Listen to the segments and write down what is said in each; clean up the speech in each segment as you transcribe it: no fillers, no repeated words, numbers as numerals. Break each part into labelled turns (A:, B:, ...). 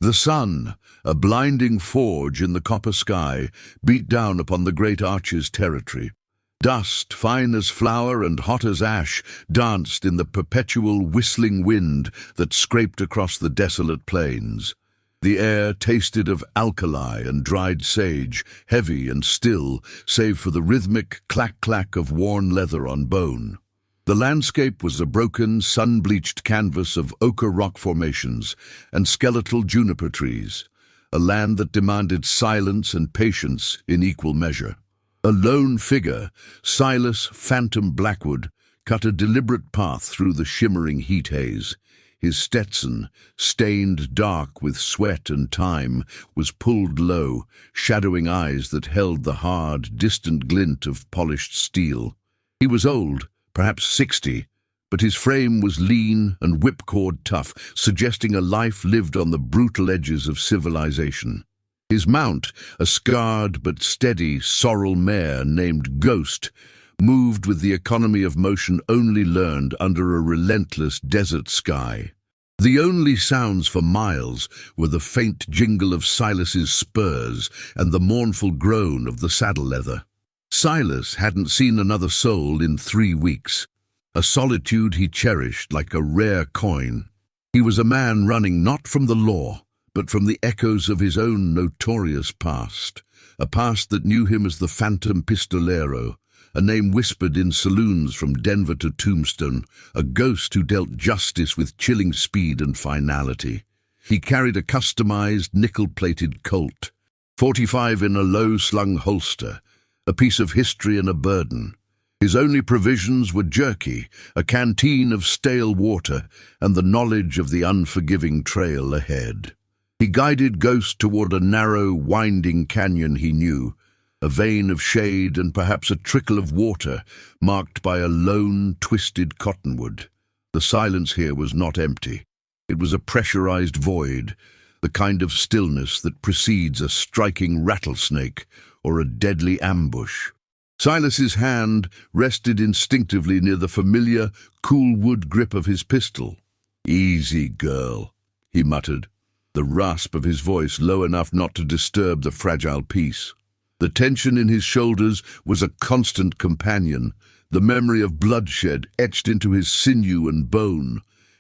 A: The sun, a blinding forge in the copper sky, beat down upon the great archer's territory. Dust, fine as flour and hot as ash, danced in the perpetual whistling wind that scraped across the desolate plains. The air tasted of alkali and dried sage, heavy and still, save for the rhythmic clack-clack of worn leather on bone. The landscape was a broken, sun-bleached canvas of ochre rock formations and skeletal juniper trees, a land that demanded silence and patience in equal measure. A lone figure, Silas Phantom Blackwood, cut a deliberate path through the shimmering heat haze. His Stetson, stained dark with sweat and time, was pulled low, shadowing eyes that held the hard, distant glint of polished steel. He was old, perhaps 60, but his frame was lean and whipcord tough, suggesting a life lived on the brutal edges of civilization. His mount, a scarred but steady sorrel mare named Ghost, moved with the economy of motion only learned under a relentless desert sky. The only sounds for miles were the faint jingle of Silas's spurs and the mournful groan of the saddle leather. Silas hadn't seen another soul in 3 weeks, a solitude he cherished like a rare coin. He was a man running not from the law, but from the echoes of his own notorious past, a past that knew him as the Phantom Pistolero, a name whispered in saloons from Denver to Tombstone, a ghost who dealt justice with chilling speed and finality. He carried a customized nickel-plated Colt, 45 in a low-slung holster, a piece of history and a burden. His only provisions were jerky, a canteen of stale water, and the knowledge of the unforgiving trail ahead. He guided Ghost toward a narrow, winding canyon he knew, a vein of shade and perhaps a trickle of water, marked by a lone, twisted cottonwood. The silence here was not empty. It was a pressurized void, the kind of stillness that precedes a striking rattlesnake or a deadly ambush. Silas's hand rested instinctively near the familiar, cool wood grip of his pistol. "Easy, girl," he muttered, the rasp of his voice low enough not to disturb the fragile peace. The tension in his shoulders was a constant companion, the memory of bloodshed etched into his sinew and bone.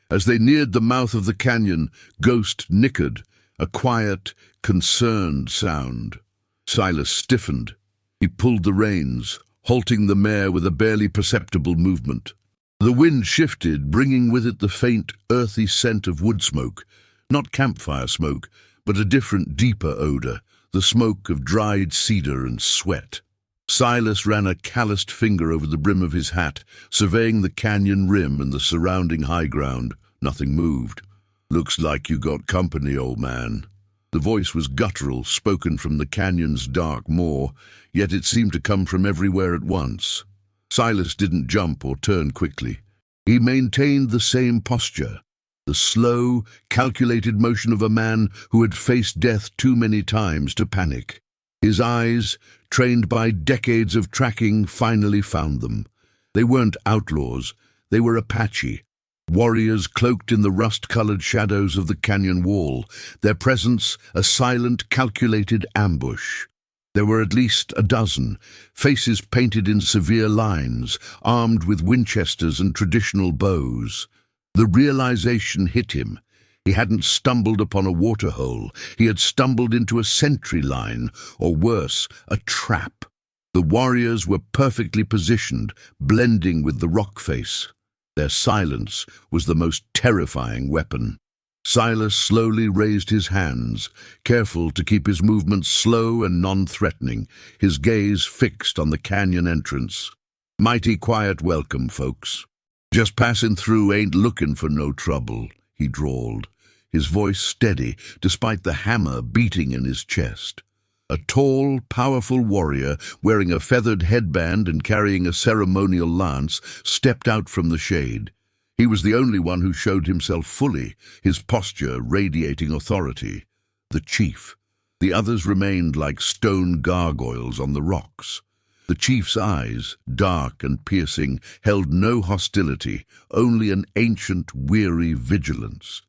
A: As they neared the mouth of the canyon, Ghost nickered, a quiet, concerned sound. Silas stiffened. He pulled the reins, halting the mare with a barely perceptible movement. The wind shifted, bringing with it the faint, earthy scent of wood smoke, not campfire smoke, but a different, deeper odor, the smoke of dried cedar and sweat. Silas ran a calloused finger over the brim of his hat, surveying the canyon rim and the surrounding high ground. Nothing moved. "Looks like you got company, old man." The voice was guttural, spoken from the canyon's dark maw, yet it seemed to come from everywhere at once. Silas didn't jump or turn quickly. He maintained the same posture, the slow, calculated motion of a man who had faced death too many times to panic. His eyes, trained by decades of tracking, finally found them. They weren't outlaws, they were Apache, warriors cloaked in the rust-colored shadows of the canyon wall, their presence a silent, calculated ambush. There were at least a dozen, faces painted in severe lines, armed with Winchesters and traditional bows. The realization hit him. He hadn't stumbled upon a waterhole. He had stumbled into a sentry line, or worse, a trap. The warriors were perfectly positioned, blending with the rock face. Their silence was the most terrifying weapon. Silas slowly raised his hands, careful to keep his movements slow and non-threatening, his gaze fixed on the canyon entrance. "Mighty quiet welcome, folks. Just passing through, ain't looking for no trouble," he drawled, his voice steady despite the hammer beating in his chest. A tall, powerful warrior, wearing a feathered headband and carrying a ceremonial lance, stepped out from the shade. He was the only one who showed himself fully, his posture radiating authority. The chief. The others remained like stone gargoyles on the rocks. The chief's eyes, dark and piercing, held no hostility, only an ancient, weary vigilance.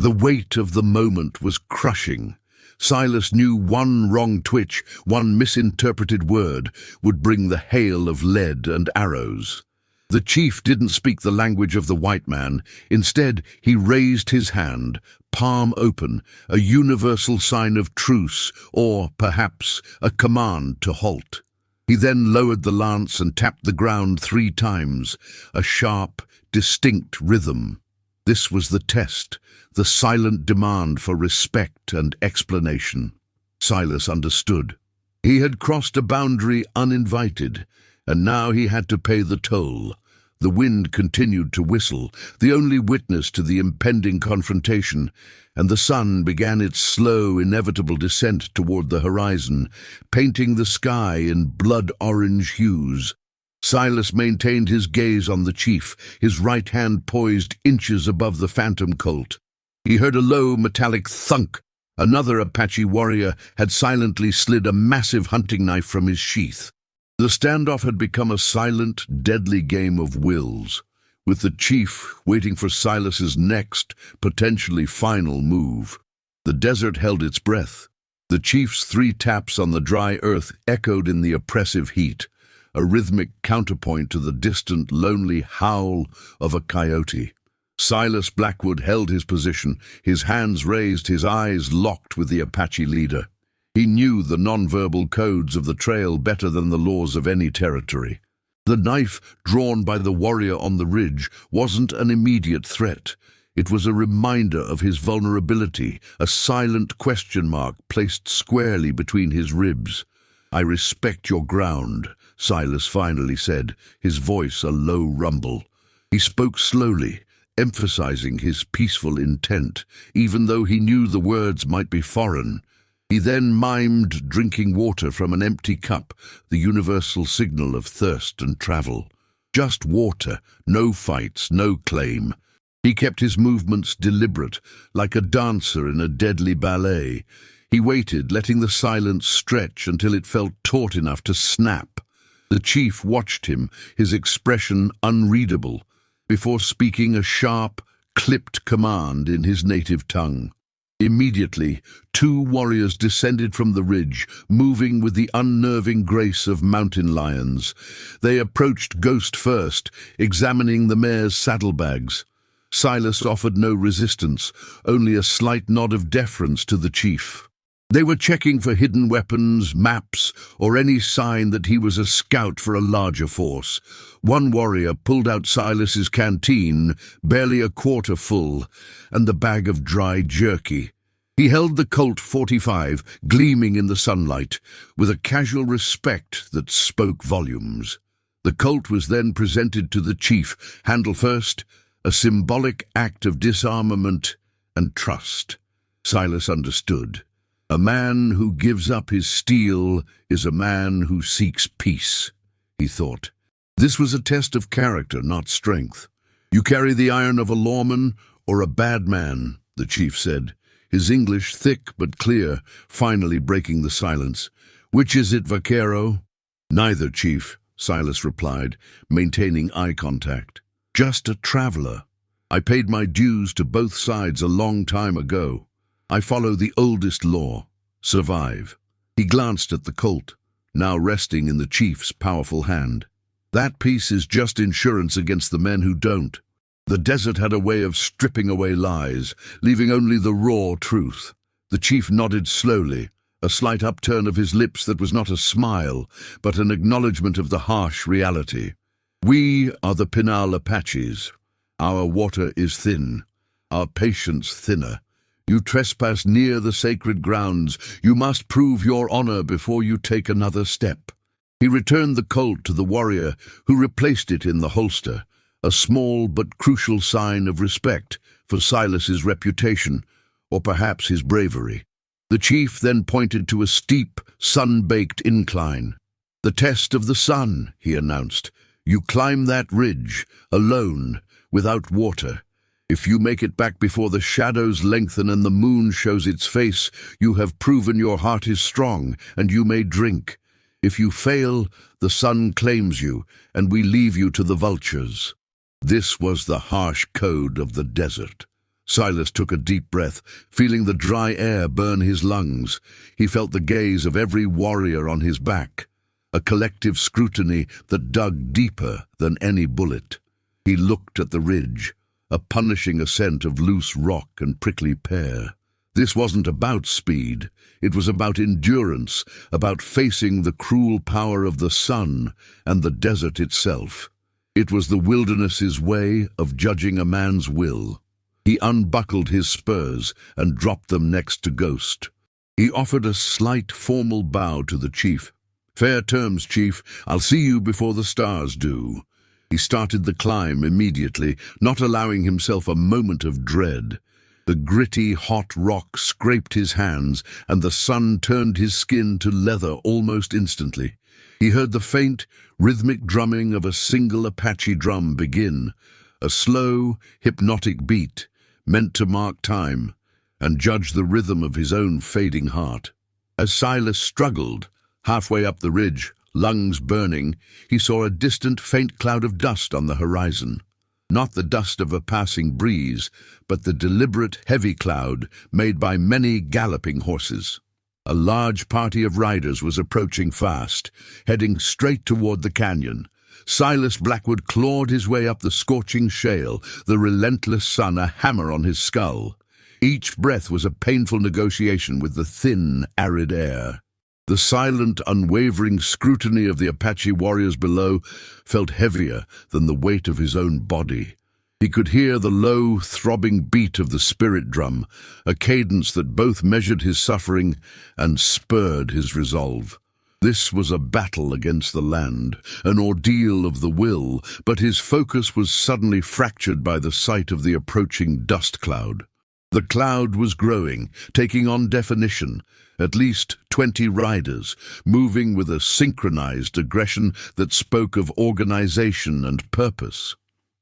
A: The weight of the moment was crushing. Silas knew one wrong twitch, one misinterpreted word, would bring the hail of lead and arrows. The chief didn't speak the language of the white man. Instead, he raised his hand, palm open, a universal sign of truce, or, perhaps, a command to halt. He then lowered the lance and tapped the ground 3 times, a sharp, distinct rhythm. This was the test, the silent demand for respect and explanation. Silas understood. He had crossed a boundary uninvited, and now he had to pay the toll. The wind continued to whistle, the only witness to the impending confrontation, and the sun began its slow, inevitable descent toward the horizon, painting the sky in blood-orange hues. Silas maintained his gaze on the chief, his right hand poised inches above the phantom colt. He heard a low, metallic thunk. Another Apache warrior had silently slid a massive hunting knife from his sheath. The standoff had become a silent, deadly game of wills, with the chief waiting for Silas's next, potentially final move. The desert held its breath. The chief's 3 taps on the dry earth echoed in the oppressive heat, a rhythmic counterpoint to the distant, lonely howl of a coyote. Silas Blackwood held his position, his hands raised, his eyes locked with the Apache leader. He knew the nonverbal codes of the trail better than the laws of any territory. The knife drawn by the warrior on the ridge wasn't an immediate threat. It was a reminder of his vulnerability, a silent question mark placed squarely between his ribs. "I respect your ground," Silas finally said, his voice a low rumble. He spoke slowly, emphasizing his peaceful intent, even though he knew the words might be foreign. He then mimed drinking water from an empty cup, the universal signal of thirst and travel. Just water, no fights, no claim. He kept his movements deliberate, like a dancer in a deadly ballet. He waited, letting the silence stretch until it felt taut enough to snap. The chief watched him, his expression unreadable, before speaking a sharp, clipped command in his native tongue. Immediately, 2 warriors descended from the ridge, moving with the unnerving grace of mountain lions. They approached Ghost first, examining the mare's saddlebags. Silas offered no resistance, only a slight nod of deference to the chief. They were checking for hidden weapons, maps, or any sign that he was a scout for a larger force. One warrior pulled out Silas's canteen, barely a quarter full, and the bag of dry jerky. He held the Colt 45, gleaming in the sunlight, with a casual respect that spoke volumes. The Colt was then presented to the chief, handle first, a symbolic act of disarmament and trust. Silas understood. A man who gives up his steel is a man who seeks peace, he thought. This was a test of character, not strength. "You carry the iron of a lawman or a bad man," the chief said, his English thick but clear, finally breaking the silence. "Which is it, Vaquero?" "Neither, chief," Silas replied, maintaining eye contact. "Just a traveler. I paid my dues to both sides a long time ago. I follow the oldest law, survive." He glanced at the Colt, now resting in the chief's powerful hand. "That piece is just insurance against the men who don't." The desert had a way of stripping away lies, leaving only the raw truth. The chief nodded slowly, a slight upturn of his lips that was not a smile, but an acknowledgement of the harsh reality. "We are the Pinal Apaches. Our water is thin, our patience thinner. You trespass near the sacred grounds. You must prove your honor before you take another step." He returned the Colt to the warrior, who replaced it in the holster, a small but crucial sign of respect for Silas's reputation, or perhaps his bravery. The chief then pointed to a steep, sun-baked incline. "The test of the sun," he announced. "You climb that ridge, alone, without water. If you make it back before the shadows lengthen and the moon shows its face, you have proven your heart is strong, and you may drink. If you fail, the sun claims you, and we leave you to the vultures." This was the harsh code of the desert. Silas took a deep breath, feeling the dry air burn his lungs. He felt the gaze of every warrior on his back, a collective scrutiny that dug deeper than any bullet. He looked at the ridge, a punishing ascent of loose rock and prickly pear. This wasn't about speed. It was about endurance, about facing the cruel power of the sun and the desert itself. It was the wilderness's way of judging a man's will. He unbuckled his spurs and dropped them next to Ghost. He offered a slight formal bow to the chief. "Fair terms, chief. I'll see you before the stars do." He started the climb immediately, not allowing himself a moment of dread. The gritty, hot rock scraped his hands, and the sun turned his skin to leather almost instantly. He heard the faint, rhythmic drumming of a single Apache drum begin, a slow, hypnotic beat, meant to mark time and judge the rhythm of his own fading heart. As Silas struggled, halfway up the ridge, lungs burning, he saw a distant, faint cloud of dust on the horizon. Not the dust of a passing breeze, but the deliberate, heavy cloud made by many galloping horses. A large party of riders was approaching fast, heading straight toward the canyon. Silas Blackwood clawed his way up the scorching shale, the relentless sun a hammer on his skull. Each breath was a painful negotiation with the thin, arid air. The silent, unwavering scrutiny of the Apache warriors below felt heavier than the weight of his own body. He could hear the low, throbbing beat of the spirit drum, a cadence that both measured his suffering and spurred his resolve. This was a battle against the land, an ordeal of the will, but his focus was suddenly fractured by the sight of the approaching dust cloud. The cloud was growing, taking on definition. At least 20 riders, moving with a synchronized aggression that spoke of organization and purpose.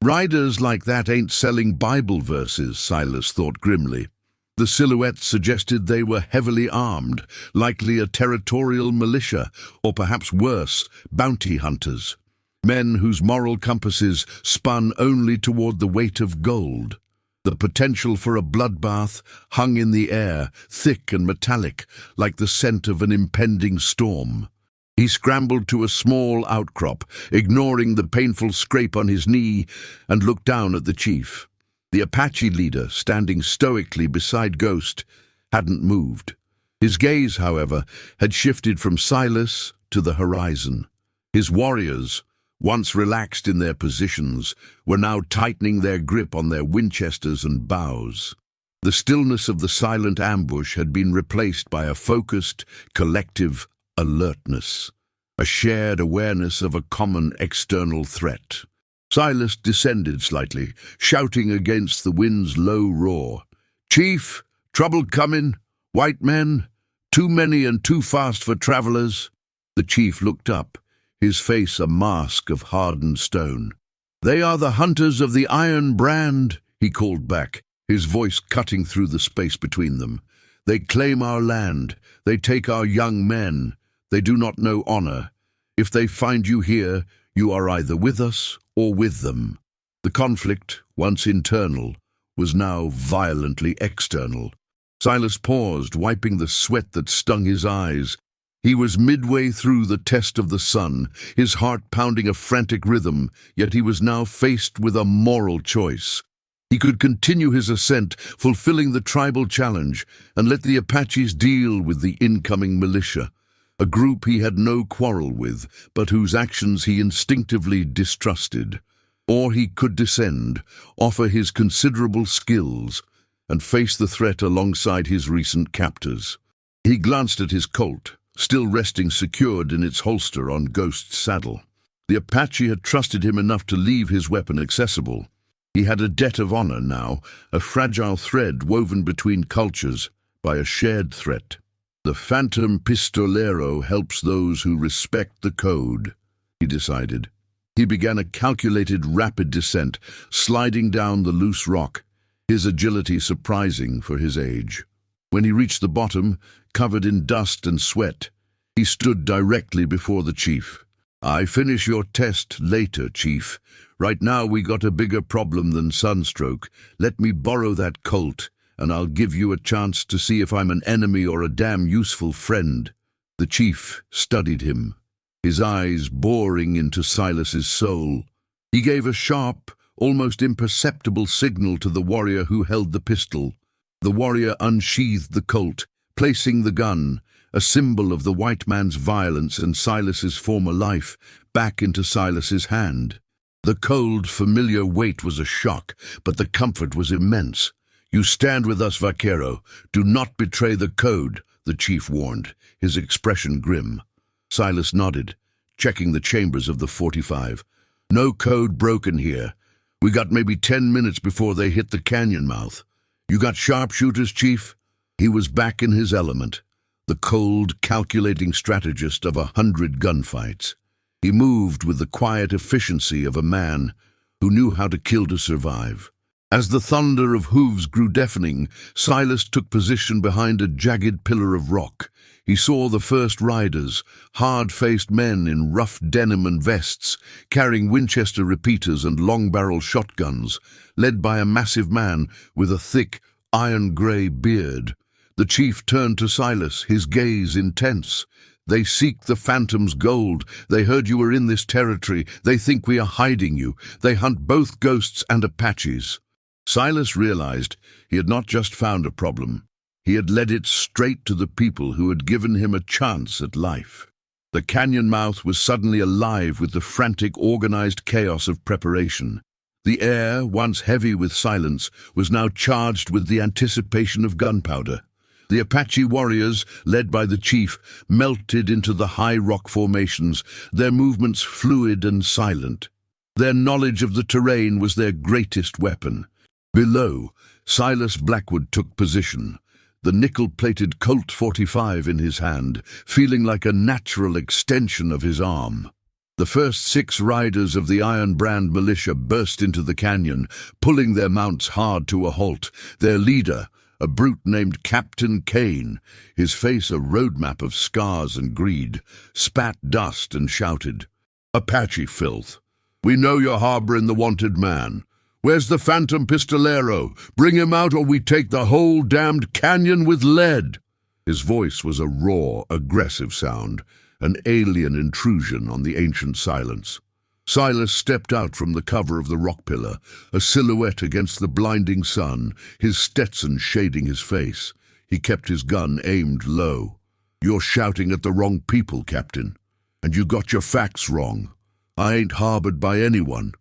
A: Riders like that ain't selling Bible verses, Silas thought grimly. The silhouettes suggested they were heavily armed, likely a territorial militia, or perhaps worse, bounty hunters. Men whose moral compasses spun only toward the weight of gold. The potential for a bloodbath hung in the air, thick and metallic, like the scent of an impending storm. He scrambled to a small outcrop, ignoring the painful scrape on his knee, and looked down at the chief. The Apache leader, standing stoically beside Ghost, hadn't moved. His gaze, however, had shifted from Silas to the horizon. His warriors, once relaxed in their positions, were now tightening their grip on their Winchesters and bows. The stillness of the silent ambush had been replaced by a focused, collective alertness, a shared awareness of a common external threat. Silas descended slightly, shouting against the wind's low roar. "Chief, trouble comin', white men, too many and too fast for travelers." The chief looked up, his face a mask of hardened stone. "They are the hunters of the Iron Brand," he called back, his voice cutting through the space between them. "They claim our land. They take our young men. They do not know honor. If they find you here, you are either with us or with them." The conflict, once internal, was now violently external. Silas paused, wiping the sweat that stung his eyes. He was midway through the test of the sun, his heart pounding a frantic rhythm, yet he was now faced with a moral choice. He could continue his ascent, fulfilling the tribal challenge, and let the Apaches deal with the incoming militia, a group he had no quarrel with, but whose actions he instinctively distrusted. Or he could descend, offer his considerable skills, and face the threat alongside his recent captors. He glanced at his Colt, still resting secured in its holster on Ghost's saddle. The Apache had trusted him enough to leave his weapon accessible. He had a debt of honor now, a fragile thread woven between cultures by a shared threat. The phantom Pistolero helps those who respect the code, he decided. He began a calculated, rapid descent, sliding down the loose rock, his agility surprising for his age. When he reached the bottom, covered in dust and sweat, he stood directly before the chief. I finish your test later, Chief. Right now we got a bigger problem than sunstroke. Let me borrow that Colt, and I'll give you a chance to see if I'm an enemy or a damn useful friend." The Chief studied him, his eyes boring into Silas's soul. He gave a sharp, almost imperceptible signal to the warrior who held the pistol. The warrior unsheathed the Colt, placing the gun, a symbol of the white man's violence and Silas's former life, back into Silas's hand. The cold, familiar weight was a shock, but the comfort was immense. "You stand with us, Vaquero. Do not betray the code," the chief warned, his expression grim. Silas nodded, checking the chambers of the 45. "No code broken here. We got maybe 10 minutes before they hit the canyon mouth. You got sharpshooters, Chief?" He was back in his element, the cold, calculating strategist of 100 gunfights. He moved with the quiet efficiency of a man who knew how to kill to survive. As the thunder of hooves grew deafening, Silas took position behind a jagged pillar of rock. He saw the first riders, hard-faced men in rough denim and vests, carrying Winchester repeaters and long-barrel shotguns, led by a massive man with a thick, iron-grey beard. The chief turned to Silas, his gaze intense. "They seek the phantom's gold. They heard you were in this territory. They think we are hiding you. They hunt both ghosts and Apaches." Silas realized he had not just found a problem. He had led it straight to the people who had given him a chance at life. The canyon mouth was suddenly alive with the frantic, organized chaos of preparation. The air, once heavy with silence, was now charged with the anticipation of gunpowder. The Apache warriors, led by the chief, melted into the high rock formations, their movements fluid and silent. Their knowledge of the terrain was their greatest weapon. Below, Silas Blackwood took position, the nickel-plated Colt 45 in his hand, feeling like a natural extension of his arm. The first 6 riders of the Iron Brand militia burst into the canyon, pulling their mounts hard to a halt. Their leader, a brute named Captain Kane, his face a roadmap of scars and greed, spat dust and shouted, "Apache filth! We know you're harboring the wanted man. Where's the phantom Pistolero? Bring him out or we take the whole damned canyon with lead." His voice was a raw, aggressive sound, an alien intrusion on the ancient silence. Silas stepped out from the cover of the rock pillar, a silhouette against the blinding sun, his Stetson shading his face. He kept his gun aimed low. "You're shouting at the wrong people, Captain. And you got your facts wrong. I ain't harbored by anyone.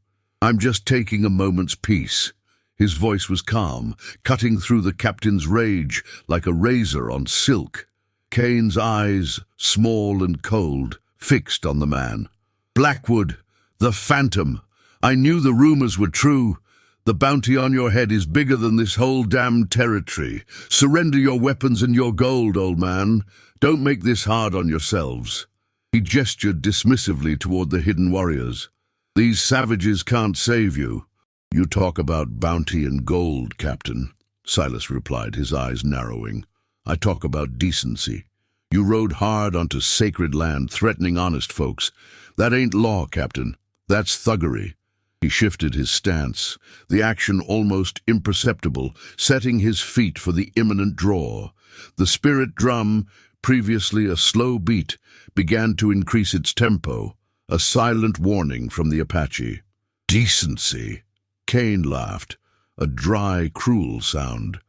A: I'm just taking a moment's peace." His voice was calm, cutting through the captain's rage like a razor on silk. Kane's eyes, small and cold, fixed on the man. "Blackwood, the phantom. I knew the rumors were true. The bounty on your head is bigger than this whole damned territory. Surrender your weapons and your gold, old man. Don't make this hard on yourselves." He gestured dismissively toward the hidden warriors. "These savages can't save you." "You talk about bounty and gold, Captain," Silas replied, his eyes narrowing. "I talk about decency. You rode hard onto sacred land, threatening honest folks. That ain't law, Captain. That's thuggery." He shifted his stance, the action almost imperceptible, setting his feet for the imminent draw. The spirit drum, previously a slow beat, began to increase its tempo, a silent warning from the Apache. "Decency?" Kane laughed, a dry, cruel sound.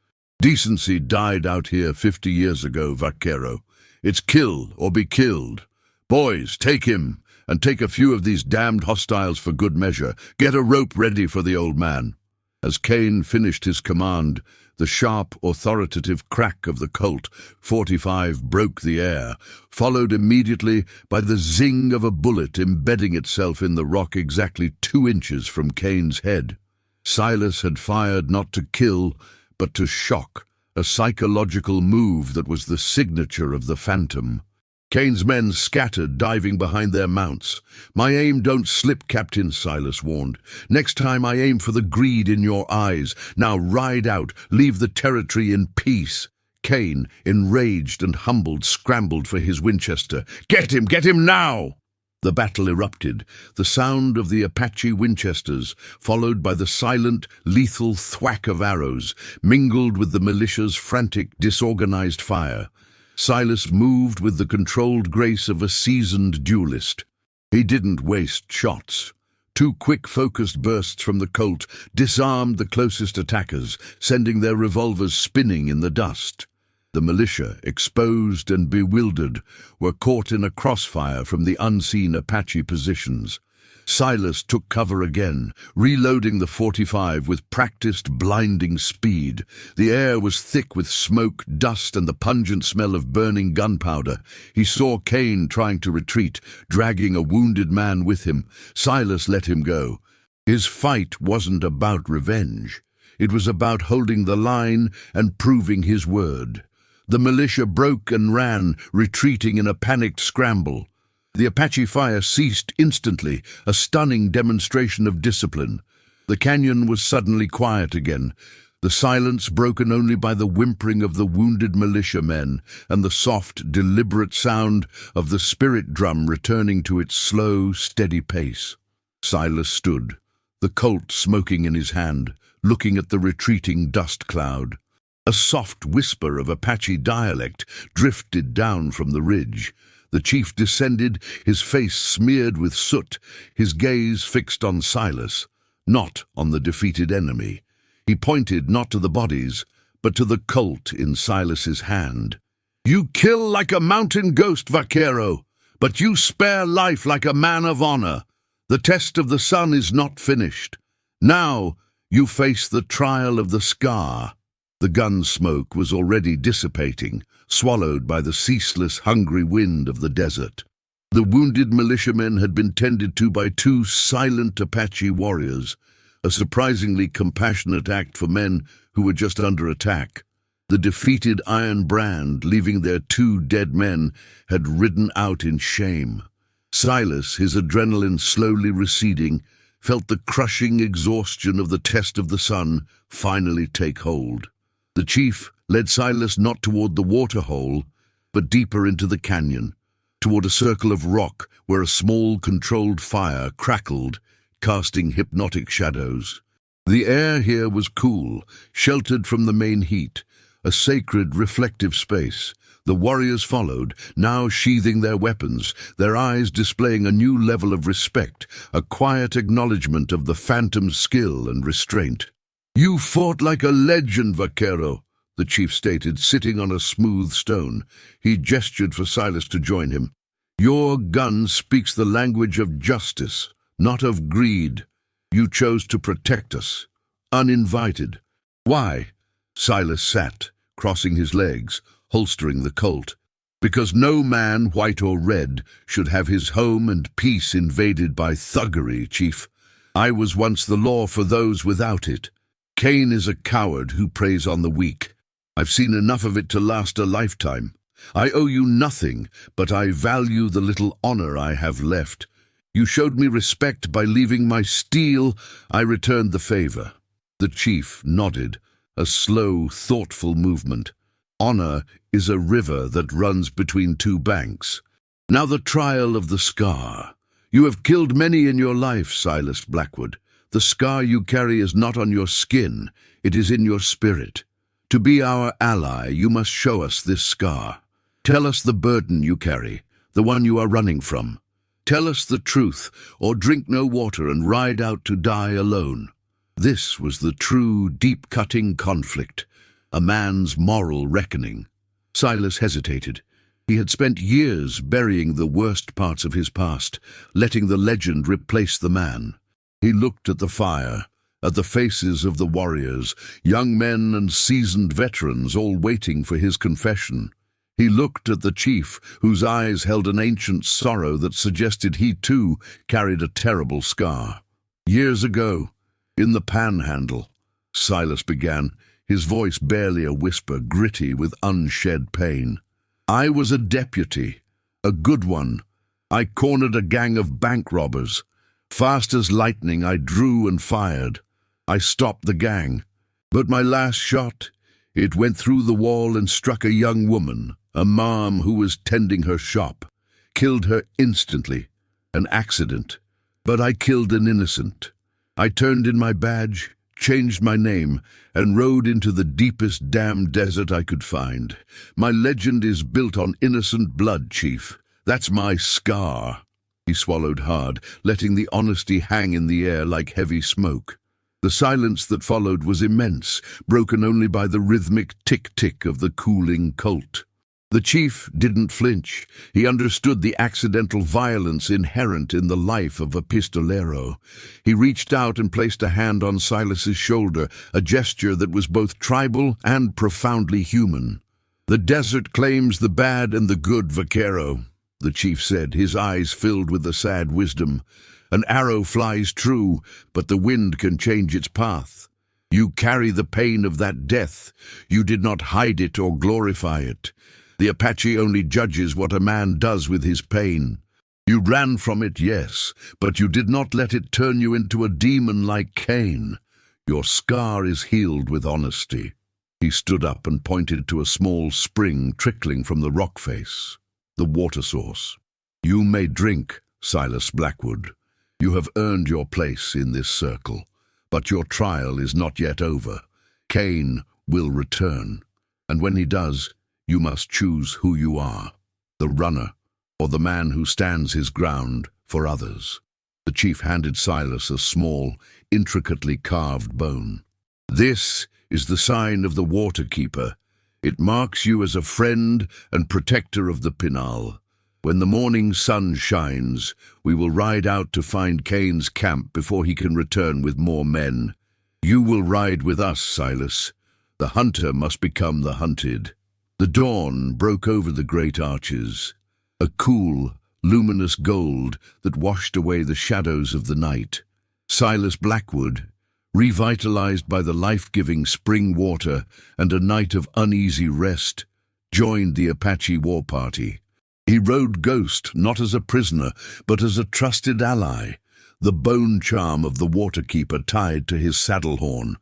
A: "Decency died out here 50 years ago, Vaquero. It's kill or be killed. Boys, take him, and take a few of these damned hostiles for good measure. Get a rope ready for the old man." As Kane finished his command, the sharp, authoritative crack of the Colt 45 broke the air, followed immediately by the zing of a bullet embedding itself in the rock exactly 2 inches from Kane's head. Silas had fired not to kill, but to shock, a psychological move that was the signature of the phantom. Kane's men scattered, diving behind their mounts. "My aim don't slip, Captain," Silas warned. "Next time I aim for the greed in your eyes. Now ride out, leave the territory in peace." Kane, enraged and humbled, scrambled for his Winchester. Get him now!" The battle erupted, the sound of the Apache Winchesters, followed by the silent, lethal thwack of arrows, mingled with the militia's frantic, disorganized fire. Silas moved with the controlled grace of a seasoned duelist. He didn't waste shots. Two quick, focused bursts from the Colt disarmed the closest attackers, sending their revolvers spinning in the dust. The militia, exposed and bewildered, were caught in a crossfire from the unseen Apache positions. Silas took cover again, reloading the .45 with practiced, blinding speed. The air was thick with smoke, dust, and the pungent smell of burning gunpowder. He saw Kane trying to retreat, dragging a wounded man with him. Silas let him go. His fight wasn't about revenge. It was about holding the line and proving his word. The militia broke and ran, retreating in a panicked scramble. The Apache fire ceased instantly, a stunning demonstration of discipline. The canyon was suddenly quiet again, the silence broken only by the whimpering of the wounded militiamen and the soft, deliberate sound of the spirit drum returning to its slow, steady pace. Silas stood, the Colt smoking in his hand, looking at the retreating dust cloud. A soft whisper of Apache dialect drifted down from the ridge. The chief descended, his face smeared with soot, his gaze fixed on Silas, not on the defeated enemy. He pointed not to the bodies, but to the Colt in Silas's hand. "You kill like a mountain ghost, Vaquero, but you spare life like a man of honor. The test of the sun is not finished. Now you face the trial of the scar." The gun smoke was already dissipating, swallowed by the ceaseless, hungry wind of the desert. The wounded militiamen had been tended to by two silent Apache warriors, a surprisingly compassionate act for men who were just under attack. The defeated Iron Brand, leaving their two dead men, had ridden out in shame. Silas, his adrenaline slowly receding, felt the crushing exhaustion of the test of the sun finally take hold. The chief led Silas not toward the waterhole, but deeper into the canyon, toward a circle of rock where a small, controlled fire crackled, casting hypnotic shadows. The air here was cool, sheltered from the main heat, a sacred, reflective space. The warriors followed, now sheathing their weapons, their eyes displaying a new level of respect, a quiet acknowledgement of the phantom's skill and restraint. "You fought like a legend, Vaquero," the chief stated, sitting on a smooth stone. He gestured for Silas to join him. "Your gun speaks the language of justice, not of greed. You chose to protect us, uninvited." "Why?" Silas sat, crossing his legs, holstering the Colt. "Because no man, white or red, should have his home and peace invaded by thuggery, Chief. I was once the law for those without it. Kane is a coward who preys on the weak. I've seen enough of it to last a lifetime. I owe you nothing, but I value the little honor I have left. You showed me respect by leaving my steel. I returned the favor." The chief nodded, a slow, thoughtful movement. "Honor is a river that runs between two banks. Now the trial of the scar. You have killed many in your life, Silas Blackwood. The scar you carry is not on your skin, it is in your spirit. To be our ally, you must show us this scar. Tell us the burden you carry, the one you are running from. Tell us the truth, or drink no water and ride out to die alone." This was the true, deep-cutting conflict, a man's moral reckoning. Silas hesitated. He had spent years burying the worst parts of his past, letting the legend replace the man. He looked at the fire, at the faces of the warriors, young men and seasoned veterans all waiting for his confession. He looked at the chief, whose eyes held an ancient sorrow that suggested he too carried a terrible scar. "Years ago, in the Panhandle," Silas began, his voice barely a whisper, gritty with unshed pain. "I was a deputy, a good one. I cornered a gang of bank robbers. Fast as lightning, I drew and fired. I stopped the gang. But my last shot, it went through the wall and struck a young woman, a mom who was tending her shop. Killed her instantly. An accident. But I killed an innocent. I turned in my badge, changed my name, and rode into the deepest damn desert I could find. My legend is built on innocent blood, Chief. That's my scar." He swallowed hard, letting the honesty hang in the air like heavy smoke. The silence that followed was immense, broken only by the rhythmic tick-tick of the cooling Colt. The chief didn't flinch. He understood the accidental violence inherent in the life of a pistolero. He reached out and placed a hand on Silas's shoulder, a gesture that was both tribal and profoundly human. "The desert claims the bad and the good, Vaquero," the chief said, his eyes filled with a sad wisdom. "An arrow flies true, but the wind can change its path. You carry the pain of that death. You did not hide it or glorify it. The Apache only judges what a man does with his pain. You ran from it, yes, but you did not let it turn you into a demon like Cain. Your scar is healed with honesty." He stood up and pointed to a small spring trickling from the rock face, the water source. "You may drink, Silas Blackwood. You have earned your place in this circle, but your trial is not yet over. Cain will return, and when he does, you must choose who you are, the runner or the man who stands his ground for others." The chief handed Silas a small, intricately carved bone. "This is the sign of the Waterkeeper. It marks you as a friend and protector of the Pinal. When the morning sun shines, we will ride out to find Cain's camp before he can return with more men. You will ride with us, Silas. The hunter must become the hunted." The dawn broke over the great arches, a cool, luminous gold that washed away the shadows of the night. Silas Blackwood, revitalized by the life-giving spring water and a night of uneasy rest, joined the Apache war party. He rode Ghost not as a prisoner, but as a trusted ally, the bone charm of the Waterkeeper tied to his saddle horn.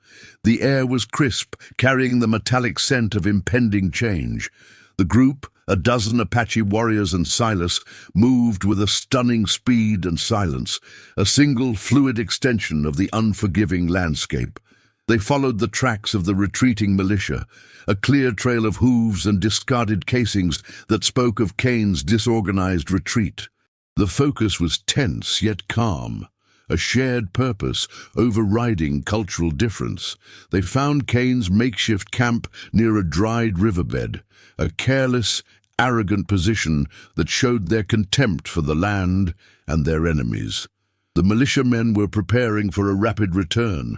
A: The air was crisp, carrying the metallic scent of impending change. The group, a dozen Apache warriors and Silas, moved with a stunning speed and silence, a single fluid extension of the unforgiving landscape. They followed the tracks of the retreating militia, a clear trail of hooves and discarded casings that spoke of Cain's disorganized retreat. The focus was tense yet calm, a shared purpose overriding cultural difference. They found Cain's makeshift camp near a dried riverbed, a careless, arrogant position that showed their contempt for the land and their enemies. The militiamen were preparing for a rapid return,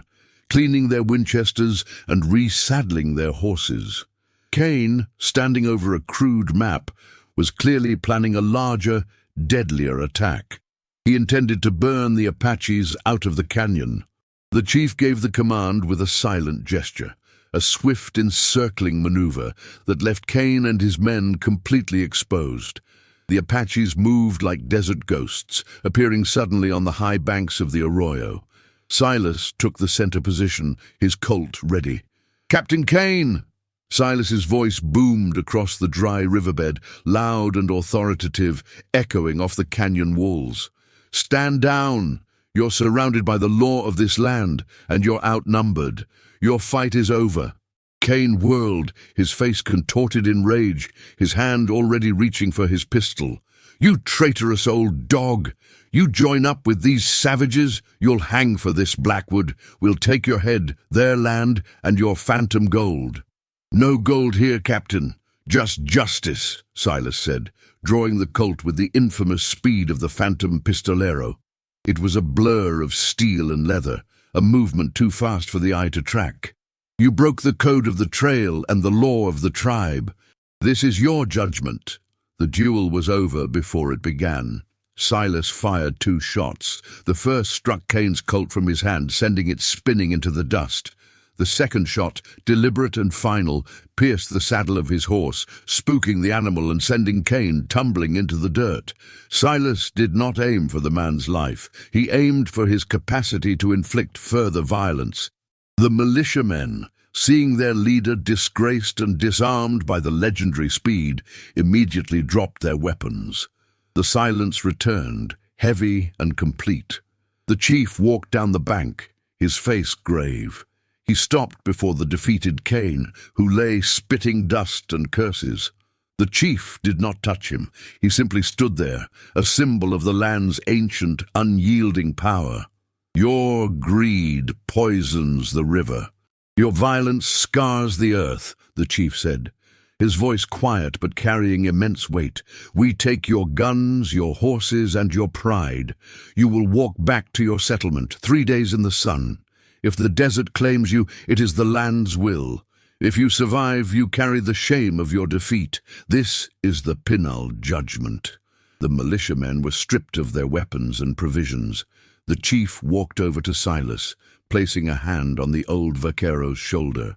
A: cleaning their Winchesters and resaddling their horses. Cain, standing over a crude map, was clearly planning a larger, deadlier attack. He intended to burn the Apaches out of the canyon. The chief gave the command with a silent gesture, a swift encircling maneuver that left Cain and his men completely exposed. The Apaches moved like desert ghosts, appearing suddenly on the high banks of the arroyo. Silas took the center position, his Colt ready. "Captain Cain!" Silas's voice boomed across the dry riverbed, loud and authoritative, echoing off the canyon walls. "Stand down! You're surrounded by the law of this land, and you're outnumbered. Your fight is over." Cain whirled, his face contorted in rage, his hand already reaching for his pistol. "You traitorous old dog! You join up with these savages, you'll hang for this, Blackwood. We'll take your head, their land, and your phantom gold." "No gold here, Captain. Just justice," Silas said, drawing the Colt with the infamous speed of the phantom Pistolero. It was a blur of steel and leather, a movement too fast for the eye to track. "You broke the code of the trail and the law of the tribe. This is your judgment." The duel was over before it began. Silas fired 2 shots. The first struck Cain's Colt from his hand, sending it spinning into the dust. The second shot, deliberate and final, pierced the saddle of his horse, spooking the animal and sending Cain tumbling into the dirt. Silas did not aim for the man's life. He aimed for his capacity to inflict further violence. The militiamen, seeing their leader disgraced and disarmed by the legendary speed, immediately dropped their weapons. The silence returned, heavy and complete. The chief walked down the bank, his face grave. He stopped before the defeated Cain, who lay spitting dust and curses. The chief did not touch him. He simply stood there, a symbol of the land's ancient, unyielding power. Your greed poisons the river. Your violence scars the earth, the chief said, his voice quiet but carrying immense weight. We take your guns, your horses, and your pride. You will walk back to your settlement, 3 days in the sun. If the desert claims you, it is the land's will. If you survive, you carry the shame of your defeat. This is the Pinal judgment. The militiamen were stripped of their weapons and provisions. The chief walked over to Silas, placing a hand on the old Vaquero's shoulder.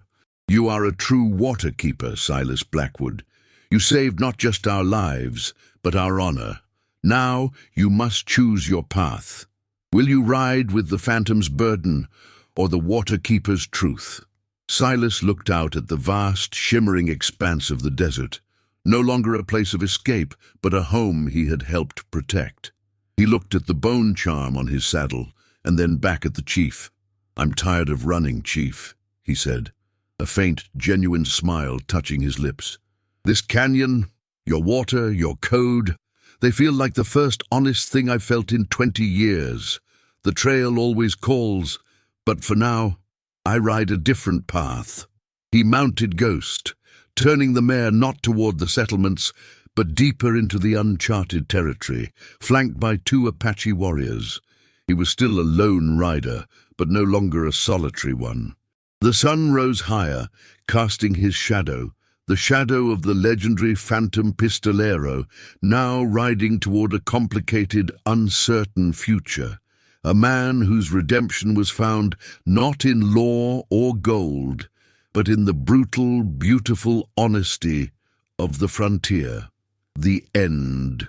A: You are a true water-keeper, Silas Blackwood. You saved not just our lives, but our honor. Now you must choose your path. Will you ride with the Phantom's burden, or the water-keeper's truth? Silas looked out at the vast, shimmering expanse of the desert, no longer a place of escape, but a home he had helped protect. He looked at the bone charm on his saddle, and then back at the chief. I'm tired of running, chief, he said, a faint, genuine smile touching his lips. This canyon, your water, your code, they feel like the first honest thing I've felt in 20 years. The trail always calls, but for now, I ride a different path. He mounted Ghost, turning the mare not toward the settlements, but deeper into the uncharted territory, flanked by 2 Apache warriors. He was still a lone rider, but no longer a solitary one. The sun rose higher, casting his shadow, the shadow of the legendary Phantom Pistolero, now riding toward a complicated, uncertain future. A man whose redemption was found not in law or gold, but in the brutal, beautiful honesty of the frontier. The end.